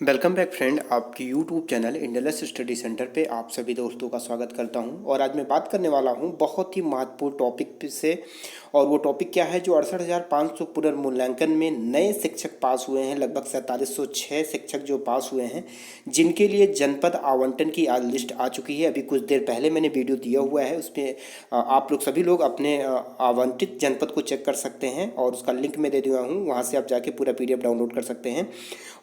Welcome back friend, आपके YouTube channel इंडलस study centre पे आप सभी दोस्तों का स्वागत करता हूं। और आज मैं बात करने वाला हूं बहुत ही महत्वपूर्ण टॉपिक से। और वो टॉपिक क्या है? जो 68,500 पुनर्मूल्यांकन में नए शिक्षक पास हुए हैं, लगभग 4706 शिक्षक जो पास हुए हैं, जिनके लिए जनपद आवंटन की आज लिस्ट आ चुकी है। अभी कुछ देर पहले मैंने वीडियो दिया हुआ है, उसमें आप लोग सभी लोग अपने आवंटित जनपद को चेक कर सकते हैं और उसका लिंक मैं दे दिया हूँ। वहाँ से आप जाके पूरा PDF डाउनलोड कर सकते हैं।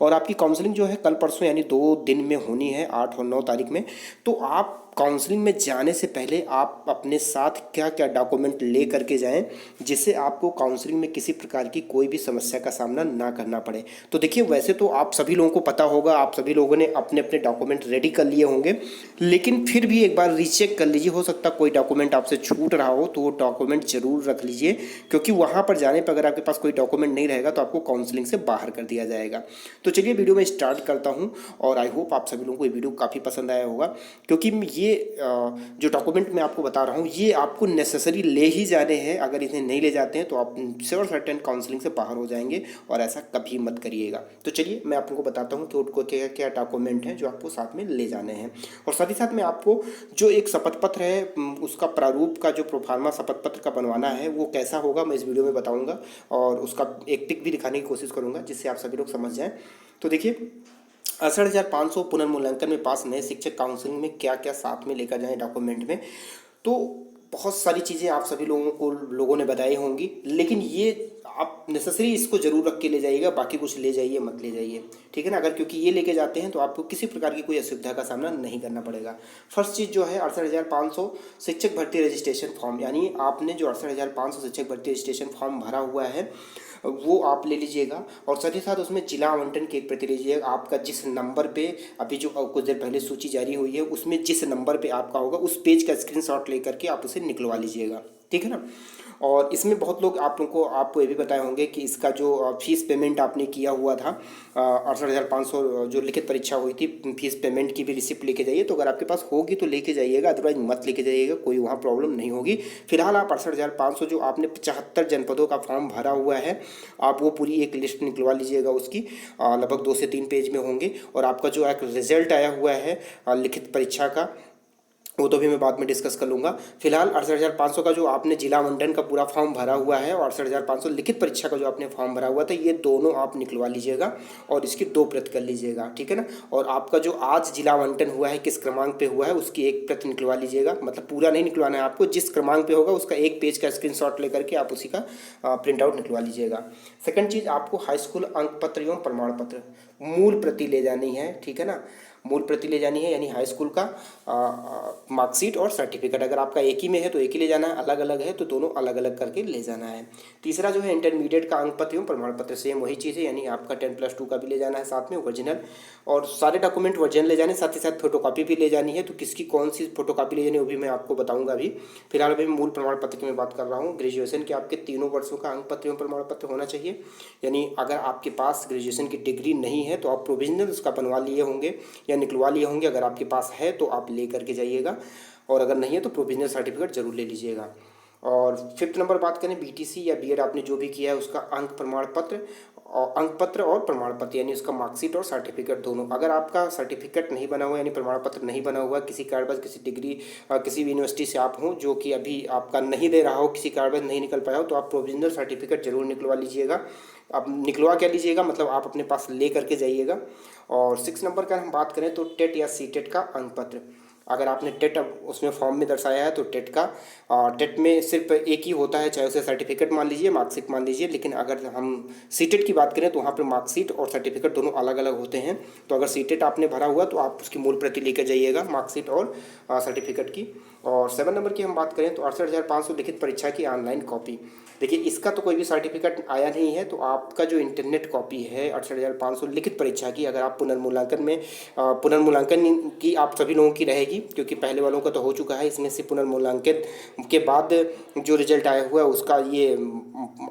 और आपकी काउंसलिंग जो है कल परसों यानी 2 दिन में होनी है, 8 और 9 तारीख में। तो आप काउंसलिंग में जाने से पहले आप अपने साथ क्या क्या डॉक्यूमेंट ले करके जाएं, जिससे आपको काउंसलिंग में किसी प्रकार की कोई भी समस्या का सामना ना करना पड़े। तो देखिए, वैसे तो आप सभी लोगों को पता होगा, आप सभी लोगों ने अपने अपने डॉक्यूमेंट रेडी कर लिए होंगे, लेकिन फिर भी एक बार रीचेक कर लीजिए। हो सकता कोई डॉक्यूमेंट आपसे छूट रहा हो, तो वो डॉक्यूमेंट जरूर रख लीजिए, क्योंकि वहाँ पर जाने पर अगर आपके पास कोई डॉक्यूमेंट नहीं रहेगा तो आपको काउंसलिंग से बाहर कर दिया जाएगा। तो चलिए वीडियो में स्टार्ट करता हूँ। और आई होप आप सभी लोगों को ये वीडियो काफ़ी पसंद आया होगा, क्योंकि ये जो डॉक्यूमेंट मैं आपको बता रहा हूँ ये आपको नेसेसरी ले ही जाने हैं। अगर इन्हें नहीं ले जाते हैं तो आप श्योर सर्टेन काउंसलिंग से बाहर हो जाएंगे, और ऐसा कभी मत करिएगा। तो चलिए मैं आपको बताता हूँ कि उनको क्या क्या डॉक्यूमेंट हैं जो आपको साथ में ले जाने हैं। और साथ ही साथ में आपको जो एक शपथ पत्र है, उसका प्रारूप का जो प्रोफार्मा शपथ पत्र का बनवाना है वो कैसा होगा, मैं इस वीडियो में बताऊँगा। और उसका एक पिक भी दिखाने की कोशिश करूँगा, जिससे आप सभी लोग समझ जाएँ। तो देखिए, 68,500 पुनर्मूल्यांकन में पास नए शिक्षक काउंसलिंग में क्या क्या साथ में लेकर जाएं डॉक्यूमेंट में। तो बहुत सारी चीज़ें आप सभी लोगों ने बताई होंगी, लेकिन ये आप नेसेसरी इसको जरूर रख के ले जाइएगा। बाकी कुछ ले जाइए मत ले जाइए, ठीक है ना। अगर क्योंकि ये लेके जाते हैं तो आपको किसी प्रकार की कोई असुविधा का सामना नहीं करना पड़ेगा। फर्स्ट चीज़ जो है 68,500 शिक्षक भर्ती रजिस्ट्रेशन फॉर्म, यानी आपने जो 68,500 शिक्षक भर्ती रजिस्ट्रेशन फॉर्म भरा हुआ है वो आप ले लीजिएगा। और साथ ही साथ उसमें जिला आवंटन की एक प्रति लीजिएगा। आपका जिस नंबर पे अभी जो कुछ देर पहले सूची जारी हुई है, उसमें जिस नंबर पे आपका होगा उस पेज का स्क्रीनशॉट लेकर के आप उसे निकलवा लीजिएगा, ठीक है ना। और इसमें बहुत लोग आप लोगों को आपको ये भी बताए होंगे कि इसका जो फीस पेमेंट आपने किया हुआ था 68,500 जो लिखित परीक्षा हुई थी, फीस पेमेंट की भी रिसिप्ट लेके जाइए। तो अगर आपके पास होगी तो लेके जाइएगा, अदरवाइज मत लेके जाइएगा, कोई वहाँ प्रॉब्लम नहीं होगी। फिलहाल आप 68,500 जो आपने 75 जनपदों का फॉर्म भरा हुआ है, आप वो पूरी एक लिस्ट निकलवा लीजिएगा उसकी। लगभग 2 से 3 पेज में होंगे। और आपका जो एक रिजल्ट आया हुआ है लिखित परीक्षा का, वो तो भी मैं बाद में डिस्कस कर लूँगा। फिलहाल 68,500 का जो आपने जिला मंडन का पूरा फॉर्म भरा हुआ है और 68,500 लिखित परीक्षा का जो आपने फॉर्म भरा हुआ था, ये दोनों आप निकलवा लीजिएगा और इसकी 2 प्रति कर लीजिएगा, ठीक है ना। और आपका जो आज जिला आवंटन हुआ है, किस क्रमांक पे हुआ है, उसकी 1 प्रति निकलवा लीजिएगा। मतलब पूरा नहीं निकलवाना है आपको, जिस क्रमांक पे होगा उसका 1 पेज का स्क्रीनशॉट लेकर के आप उसी का प्रिंट आउट निकलवा लीजिएगा। सेकंड चीज़, आपको हाई स्कूल अंक पत्र एवं प्रमाण पत्र मूल प्रति ले जानी है, ठीक है ना। मूल प्रति ले जानी है, यानी हाई स्कूल का मार्कशीट और सर्टिफिकेट। अगर आपका एक ही में है तो एक ही ले जाना है, अलग अलग है तो दोनों अलग अलग करके ले जाना है। तीसरा जो है इंटरमीडिएट का अंक पत्र एवं प्रमाण पत्र, सेम वही चीज़ है, यानी आपका 10+2 का भी ले जाना है साथ में ओरिजिनल। और सारे डॉक्यूमेंट ओरिजिनल ले जाने, साथ ही साथ फोटोकॉपी भी ले जानी है। तो किसकी कौन सी फोटोकॉपी ले जानी है वो भी मैं आपको बताऊंगा अभी। फिलहाल अभी मूल प्रमाण पत्र की मैं बात कर रहा हूँ। ग्रेजुएशन के आपके 3 वर्षों का अंक पत्र एवं प्रमाण पत्र होना चाहिए। यानी अगर आपके पास ग्रेजुएशन की डिग्री नहीं है तो आप प्रोविजनल उसका बनवा लिए होंगे या निकलवा लिए होंगे। अगर आपके पास है तो आप ले करके जाइएगा, और अगर नहीं है तो प्रोविजनल सर्टिफिकेट जरूर ले लीजिएगा। और फिफ्थ नंबर बात करें, BTC या BEड आपने जो भी किया है उसका अंक प्रमाण पत्र और अंक पत्र और प्रमाण पत्र, यानी उसका मार्कशीट और सर्टिफिकेट दोनों। अगर आपका सर्टिफिकेट नहीं बना हुआ यानी प्रमाण पत्र नहीं बना हुआ, किसी कारणवश किसी डिग्री किसी भी यूनिवर्सिटी से आप हों जो कि अभी आपका नहीं दे रहा हो, किसी कारणवश नहीं निकल पाया हो, तो आप प्रोविजनल सर्टिफिकेट जरूर निकलवा लीजिएगा। आप निकलवा क्या लीजिएगा, मतलब आप अपने पास ले करके जाइएगा। और 6 नंबर का हम बात करें तो टेट या सीटेट का अंक पत्र। अगर आपने टेट उसमें फॉर्म में दर्शाया है तो टेट का, टेट में सिर्फ एक ही होता है, चाहे उसे सर्टिफिकेट मान लीजिए, मार्कशीट मान लीजिए। लेकिन अगर हम सीटेट की बात करें तो वहाँ पर मार्कशीट और सर्टिफिकेट दोनों अलग अलग होते हैं। तो अगर सीटेट आपने भरा हुआ तो आप उसकी मूल प्रति लेकर जाइएगा, मार्कशीट और सर्टिफिकेट की। और 7 नंबर की हम बात करें तो 68,500 लिखित परीक्षा की ऑनलाइन कॉपी। देखिए, इसका तो कोई भी सर्टिफिकेट आया नहीं है, तो आपका जो इंटरनेट कॉपी है 68,500 लिखित परीक्षा की, अगर आप पुनर्मूल्यांकन में पुनर्मूल्यांकन की आप सभी लोगों की रहेगी, क्योंकि पहले वालों का तो हो चुका है। इसमें से पुनर्मूल्यांकन के बाद जो रिजल्ट आया हुआ है उसका ये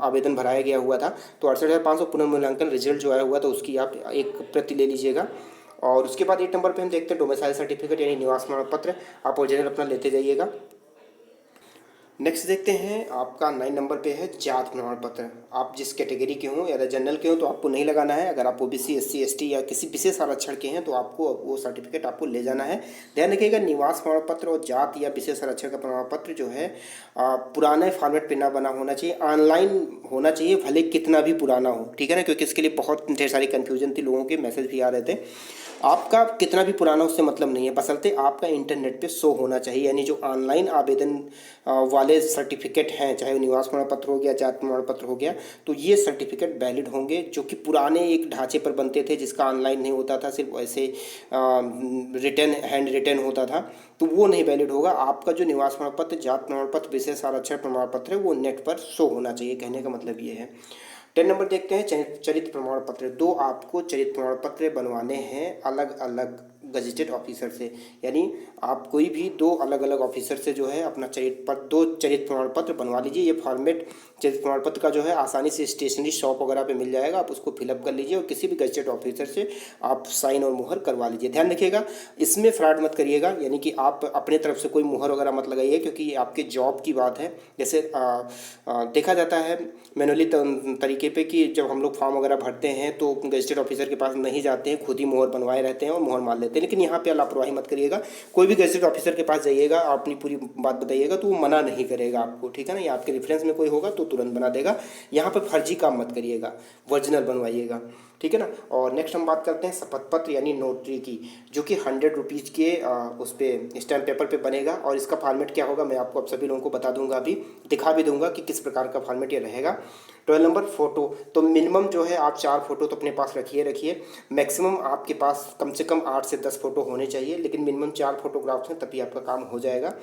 आवेदन भराया गया हुआ था। तो 68,500 पुनर्मूल्यांकन रिजल्ट जो आया हुआ था उसकी आप 1 प्रति ले लीजिएगा। और उसके बाद 8 नंबर पे हम देखते हैं डोमिसाइल सर्टिफिकेट यानी निवास प्रमाण पत्र, आप ओरिजिनल अपना लेते जाइएगा। नेक्स्ट देखते हैं, आपका 9 नंबर पे है जात प्रमाण पत्र। आप जिस कैटेगरी के हों या जनरल के हों तो आपको नहीं लगाना है। अगर आप ओबीसी, एससी, एसटी या किसी विशेष आरक्षण के हैं तो आपको वो सर्टिफिकेट आपको ले जाना है। ध्यान रखिएगा, निवास प्रमाण पत्र और जात या विशेष आरक्षण का प्रमाण पत्र जो है पुराने फॉर्मेट पे ना बना होना चाहिए, ऑनलाइन होना चाहिए, भले कितना भी पुराना हो, ठीक है ना, क्योंकि इसके लिए बहुत ढेर सारी कन्फ्यूजन थी, लोगों के मैसेज भी आ रहे थे। आपका कितना भी पुराना उससे मतलब नहीं है, बशर्ते आपका इंटरनेट पे शो होना चाहिए। यानी जो ऑनलाइन आवेदन वाले सर्टिफिकेट हैं, चाहे वो निवास प्रमाण पत्र हो गया, जात प्रमाण पत्र हो गया, तो ये सर्टिफिकेट वैलिड होंगे। जो कि पुराने एक ढांचे पर बनते थे जिसका ऑनलाइन नहीं होता था, सिर्फ ऐसे रिटर्न, हैंड रिटर्न होता था, तो वो नहीं वैलिड होगा। आपका जो निवास प्रमाण पत्र, जात प्रमाण पत्र, विशेष आरक्षण प्रमाण पत्र है, वो नेट पर शो होना चाहिए। कहने का मतलब ये है। 10 नंबर देखते हैं, चरित्र प्रमाण पत्र। दो आपको चरित्र प्रमाण पत्र बनवाने हैं अलग अलग गजेटेड ऑफिसर से। यानी आप कोई भी दो अलग अलग ऑफिसर से जो है अपना दो चरित्र प्रमाण पत्र बनवा लीजिए। ये फॉर्मेट चरित्र प्रमाण पत्र का जो है आसानी से स्टेशनरी शॉप वगैरह पे मिल जाएगा, आप उसको फिलअप कर लीजिए और किसी भी गजेटेड ऑफिसर से आप साइन और मुहर करवा लीजिए। ध्यान रखिएगा, इसमें फ्रॉड मत करिएगा, यानी कि आप अपने तरफ से कोई मुहर वगैरह मत लगाइए, क्योंकि ये आपके जॉब की बात है। जैसे देखा जाता है मैनुअली तरीके पे कि जब हम लोग फॉर्म वगैरह भरते हैं तो गजेटेड ऑफिसर के पास नहीं जाते हैं, खुद ही मुहर बनवाए रहते हैं और मुहर मार लेते हैं। लेकिन यहाँ पे लापरवाही मत करिएगा। कोई भी गजेटेड ऑफिसर के पास जाइएगा, अपनी पूरी बात बताइएगा तो वो मना नहीं करेगा आपको, ठीक है ना। या आपके रेफरेंस में कोई होगा तो तुरंत बना देगा। यहाँ पर फर्जी काम मत करिएगा, ओरिजिनल बनवाइएगा, ठीक है ना। और नेक्स्ट हम बात करते हैं शपथ पत्र यानी नोटरी की, जो कि 100 रुपीज़ के उस पर स्टैम्प पेपर पे बनेगा। और इसका फॉर्मेट क्या होगा मैं आपको अब सभी लोगों को बता दूंगा, अभी दिखा भी दूंगा कि किस प्रकार का फॉर्मेट ये रहेगा। 12 नंबर फ़ोटो, तो मिनिमम जो है आप 4 फोटो तो अपने पास रखिए। मैक्सिमम आपके पास कम से कम 8 से 10 फोटो होने चाहिए, लेकिन मिनिमम 4 फोटोग्राफ्स हैं, तभी आपका काम हो जाएगा।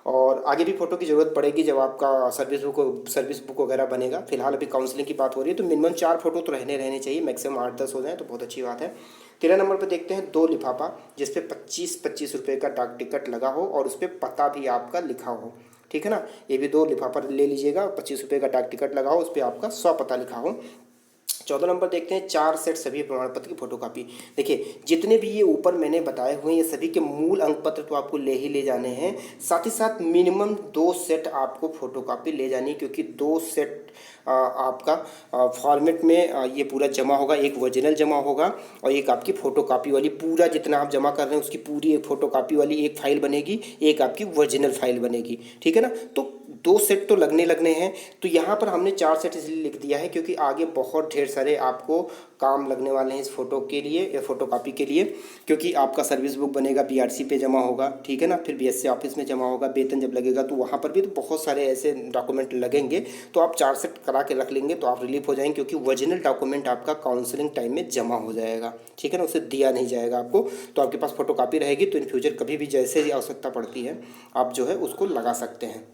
और आगे भी फ़ोटो की ज़रूरत पड़ेगी जब आपका सर्विस बुक वगैरह बनेगा। फिलहाल अभी काउंसलिंग की बात हो रही है, तो मिनिमम 4 फोटो तो रहने चाहिए, मैक्सिमम 8-10 हो जाए तो बहुत अच्छी बात है। 13 नंबर पर देखते हैं 2 लिफाफा, जिसपे 25-25 रुपये का डाक टिकट लगा हो और उस पर पता भी आपका लिखा हो, ठीक है ना। ये भी 2 लिफाफा ले लीजिएगा, 25 रुपये का डाक टिकट लगा हो, उस पर आपका 100 पता लिखा हो। 14 नंबर देखते हैं 4 सेट सभी प्रमाण पत्र की फोटोकॉपी। देखिए जितने भी ये ऊपर मैंने बताए हुए हैं, ये सभी के मूल अंक पत्र तो आपको ले ही जाने हैं, साथ ही साथ मिनिमम 2 सेट आपको फोटोकॉपी ले जानी है, क्योंकि 2 सेट आपका फॉर्मेट में ये पूरा जमा होगा। एक ओरिजिनल जमा होगा और एक आपकी फ़ोटोकॉपी वाली, पूरा जितना आप जमा कर रहे हैं उसकी पूरी एक फ़ोटोकॉपी वाली एक फ़ाइल बनेगी, एक आपकी ओरिजिनल फाइल बनेगी, ठीक है ना। तो 2 सेट तो लगने हैं। तो यहाँ पर हमने 4 सेट इसलिए लिख दिया है क्योंकि आगे बहुत ढेर सारे आपको काम लगने वाले हैं इस फोटो के लिए या फोटोकॉपी के लिए, क्योंकि आपका सर्विस बुक बनेगा, बीआरसी पे जमा होगा, ठीक है ना, फिर बीएससी ऑफिस में जमा होगा, वेतन जब लगेगा तो वहाँ पर भी तो बहुत सारे ऐसे डॉक्यूमेंट लगेंगे। तो आप 4 सेट करा के रख लेंगे तो आप रिलीफ हो जाएंगे, क्योंकि ओरिजिनल डॉक्यूमेंट आपका काउंसलिंग टाइम में जमा हो जाएगा, ठीक है ना, उसे दिया नहीं जाएगा आपको। तो आपके पास फोटोकॉपी रहेगी, तो इन फ्यूचर कभी भी जैसे ही आवश्यकता पड़ती है आप जो है उसको लगा सकते हैं।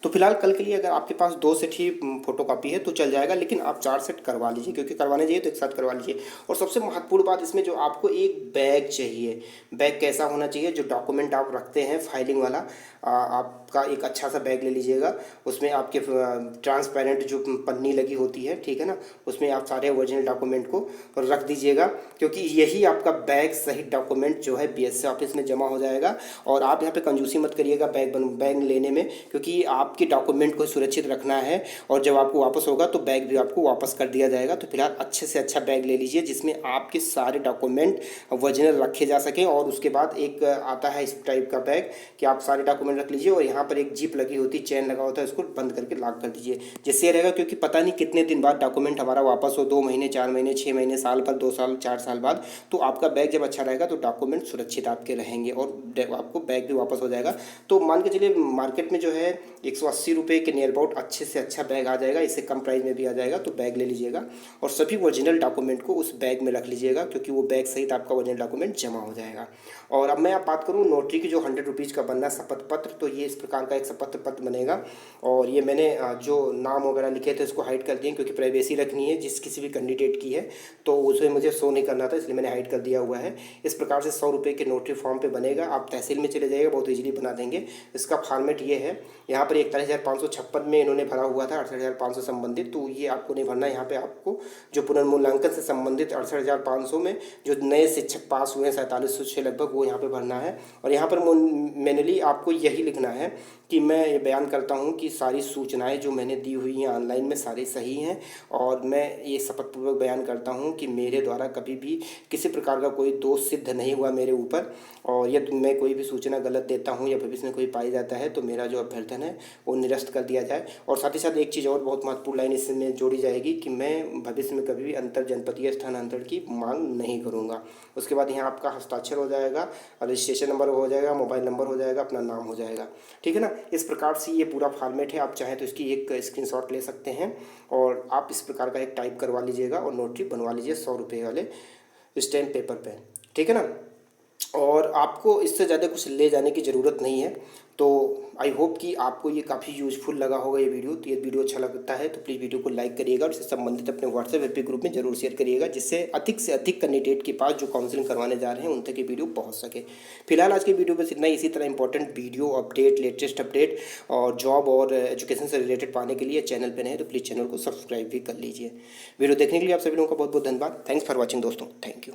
तो फिलहाल कल के लिए अगर आपके पास 2 सेट ही फोटोकॉपी है तो चल जाएगा, लेकिन आप 4 सेट करवा लीजिए, क्योंकि करवाने चाहिए तो एक साथ करवा लीजिए। और सबसे महत्वपूर्ण बात इसमें, जो आपको एक बैग चाहिए। बैग कैसा होना चाहिए, जो डॉक्यूमेंट आप रखते हैं फाइलिंग वाला, आपका एक अच्छा सा बैग ले लीजिएगा। उसमें आपके ट्रांसपेरेंट जो पन्नी लगी होती है, ठीक है ना, उसमें आप सारे ओरिजिनल डॉक्यूमेंट को रख दीजिएगा, क्योंकि यही आपका बैग सही डॉक्यूमेंट जो है बीएससी ऑफिस में जमा हो जाएगा। और आप यहाँ पे कंजूसी मत करिएगा बैग लेने में, क्योंकि आपके डॉक्यूमेंट को सुरक्षित रखना है और जब आपको वापस होगा तो बैग भी आपको वापस कर दिया जाएगा। तो फिलहाल अच्छे से अच्छा बैग ले लीजिए जिसमें आपके सारे डॉक्यूमेंट ओरिजिनल रखे जा सकें। और उसके बाद एक आता है इस टाइप का बैग कि आप सारे डॉक्यूमेंट रख लीजिए और यहाँ पर एक जिप लगी होती है, चेन लगा होता है, उसको बंद करके लॉक कर दीजिए। जिससे ये रहेगा, क्योंकि पता नहीं कितने दिन बाद डॉक्यूमेंट हमारा वापस हो, 2 महीने, 4 महीने, 6 महीने, साल भर, 2 साल, 4 साल बाद, तो आपका बैग जब अच्छा रहेगा तो डॉक्यूमेंट सुरक्षित आपके रहेंगे और आपको बैग भी वापस हो जाएगा। तो मान के चलिए मार्केट में जो है 180 रुपये के नियर अबाउट अच्छे से अच्छा बैग आ जाएगा, इससे कम प्राइस में भी आ जाएगा। तो बैग ले लीजिएगा और सभी ओरिजिनल डॉक्यूमेंट को उस बैग में रख लीजिएगा, क्योंकि वो बैग सहित आपका ओरिजिनल डॉक्यूमेंट जमा हो जाएगा। और अब मैं आप बात करूँ नोटरी की, जो 100 रुपीज़ का बनना शपथ पत्र, तो ये इस प्रकार का एक शपथ पत्र बनेगा। और ये मैंने जो नाम वगैरह लिखे थे उसको हाइड कर दिए, क्योंकि प्राइवेसी रखनी है जिस किसी भी कैंडिडेट की है, तो उसे मुझे शो नहीं करना था, इसलिए मैंने हाइड कर दिया हुआ है। इस प्रकार से 100 रुपये के नोटरी फॉर्म पे बनेगा। आप तहसील में चले जाइएगा, बहुत ईजिली बना देंगे। इसका फॉर्मेट ये है, यहाँ पर एक 41,556 में इन्होंने भरा हुआ था 68,500 संबंधित, तो ये आपको नहीं भरना है। यहाँ पे आपको जो पुनर्मूल्यांकन से संबंधित 68,500 में जो नए शिक्षक पास हुए हैं 4706 लगभग, वो यहाँ पे भरना है। और यहाँ पर मैनुअली आपको यही लिखना है कि मैं ये बयान करता हूँ कि सारी सूचनाएं जो मैंने दी हुई हैं ऑनलाइन में सारी सही हैं, और मैं ये शपथपूर्वक बयान करता हूँ कि मेरे द्वारा कभी भी किसी प्रकार का कोई दोष सिद्ध नहीं हुआ मेरे ऊपर। और यदि मैं कोई भी सूचना गलत देता हूँ या भविष्य में कोई पाई जाता है तो मेरा जो अभ्यर्थन है वो निरस्त कर दिया जाए। और साथ ही साथ एक चीज़ और बहुत महत्वपूर्ण लाइन इसमें जोड़ी जाएगी कि मैं भविष्य में कभी भी अंतर जनपदीय स्थानांतरण की मांग नहीं करूँगा। उसके बाद यहाँ आपका हस्ताक्षर हो जाएगा, रजिस्ट्रेशन नंबर हो जाएगा, मोबाइल नंबर हो जाएगा, अपना नाम हो जाएगा, ठीक है ना। इस प्रकार से ये पूरा फॉर्मेट है। आप चाहें तो इसकी एक स्क्रीनशॉट ले सकते हैं और आप इस प्रकार का एक टाइप करवा लीजिएगा और नोटरी बनवा लीजिए 100 रुपये वाले स्टैम्प पेपर पे, ठीक है ना। और आपको इससे ज़्यादा कुछ ले जाने की ज़रूरत नहीं है। तो आई होप कि आपको ये काफ़ी यूज़फुल लगा होगा ये वीडियो। तो ये वीडियो अच्छा लगता है तो प्लीज़ वीडियो को लाइक करिएगा और इससे संबंधित अपने व्हाट्सएप एपी ग्रुप में जरूर शेयर करिएगा, जिससे अधिक से अधिक कैंडिडेट के पास जो काउंसलिंग करवाने जा रहे हैं उन तक ये वीडियो पहुंच सके। फिलहाल आज की वीडियो बस इतना ही। इसी तरह important video update, latest update और जॉब और एजुकेशन से रिलेटेड पाने के लिए चैनल पर नहीं तो प्लीज़ चैनल को सब्सक्राइब भी कर लीजिए। वीडियो देखने के लिए आप सभी लोगों का बहुत बहुत धन्यवाद। थैंक्स फॉर वॉचिंग दोस्तों, थैंक यू।